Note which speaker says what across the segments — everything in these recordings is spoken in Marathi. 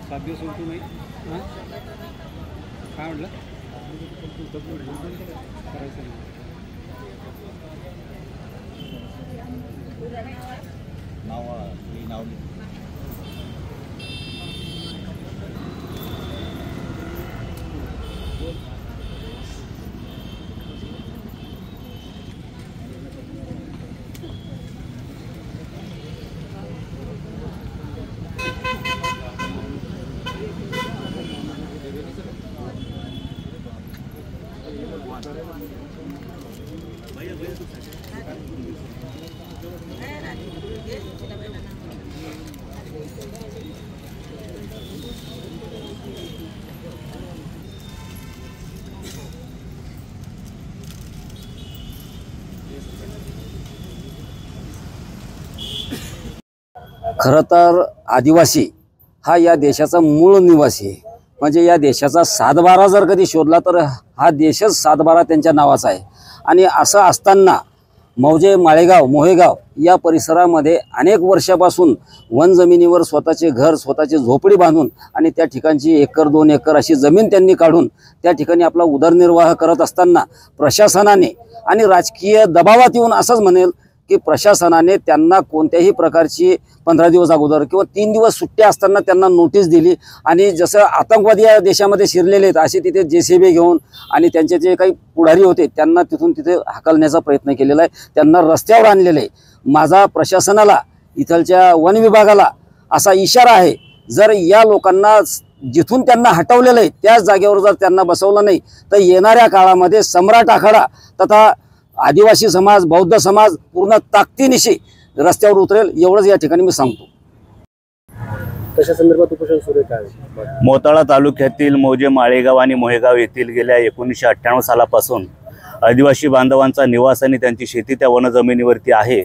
Speaker 1: 7 दिवस उलटू नाही काय म्हटलं करायचं नाही.
Speaker 2: खरं तर आदिवासी हा या देशाचा मूळ निवासी आहे. म्हणजे या देशाचा सातबारा जर कधी शोधला तर हा देशच सातबारा त्यांच्या नावाचा आहे. आणि असं असताना मौजे माळेगाव मोहेगाव या परिसरामध्ये अनेक वर्षापासून वन जमिनीवर स्वतःचे घर स्वतःची झोपडी बांधून आणि त्या ठिकाणची 1 एकर 2 एकर अशी जमीन त्यांनी काढून त्या ठिकाणी आपला उदरनिर्वाह करत असताना प्रशासनाने आणि राजकीय दबावात येऊन असंच म्हणेल की प्रशासनाने त्यांना कोणत्याही प्रकारची 15 दिवस अगोदर किंवा 3 दिवस सुट्ट्या असताना त्यांना नोटीस दिली आणि जसं आतंकवादी या देशामध्ये शिरलेले आहेत असे तिथे JCB घेऊन आणि त्यांचे जे काही पुढारी होते त्यांना तिथून तिथे हाकलण्याचा प्रयत्न केलेला आहे. त्यांना रस्त्यावर आणलेलं आहे. माझा प्रशासनाला इथलच्या वन विभागाला असा इशारा आहे, जर या लोकांना जिथून त्यांना हटवलेलं आहे त्याच जागेवर जर त्यांना बसवलं नाही तर येणाऱ्या काळामध्ये सम्राट आखाडा तथा आदिवासी समाज बौद्ध समाज पूर्ण ताकदीनिशी रस्त्यावर उतरेल एवढंच या ठिकाणी मी सांगतो.
Speaker 3: कशा संदर्भात उपोषण सुरू आहे?
Speaker 4: मोताळा तालुक्यातील मौजे माळेगाव आणि मोहेगाव येथील गेल्या 1998 सालापासून आदिवासी बांधवांचा निवास आणि त्यांची शेती त्या वन जमिनीवरती आहे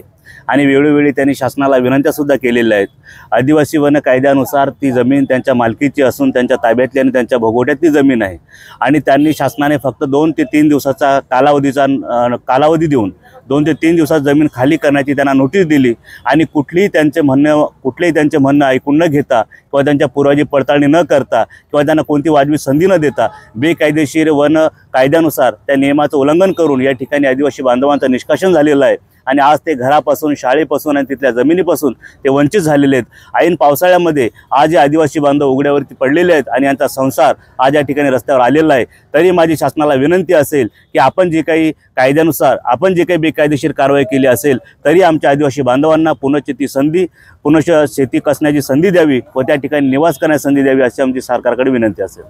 Speaker 4: आणि वेळोवेळी त्यांनी शासनाला विनंत्या सुद्धा केलेल्या आहेत. आदिवासी वन कायद्यानुसार ती जमीन त्यांच्या मालकीची असून त्यांच्या ताब्यातली आणि त्यांच्या भोगवट्यातली जमीन आहे आणि त्यांनी शासनाने फक्त 2 ते 3 दिवसाचा कालावधी देऊन 2 ते 3 दिवसात जमीन खाली करण्याची त्यांना नोटीस दिली आणि कुठलेही त्यांचे म्हणणं ऐकून न घेता किंवा त्यांच्या पुराव्याची पडताळणी न करता किंवा त्यांना कोणती वाजवी संधी न देता बेकायदेशीर वन कायद्यानुसार त्या नियमाचं उल्लंघन करून या ठिकाणी आदिवासी बांधवांचं निष्कासन झालेलं आहे आणि आज ते घरापासून शाळेपासून आणि तिथल्या जमिनीपासून ते वंचित झालेले आहेत. ऐन पावसाळ्यामध्ये आज हे आदिवासी बांधव उघड्यावरती पडलेले आहेत आणि यांचा संसार आज या ठिकाणी रस्त्यावर आलेला आहे. तरी माझी शासनाला विनंती असेल की आपण जे काही कायद्यानुसार आपण जे काही बेकायदेशीर कारवाई केली असेल तरी आमच्या आदिवासी बांधवांना पुनश्च शेती कसण्याची संधी द्यावी व त्या ठिकाणी निवास करण्याची संधी द्यावी अशी आमची सरकारकडे विनंती असेल.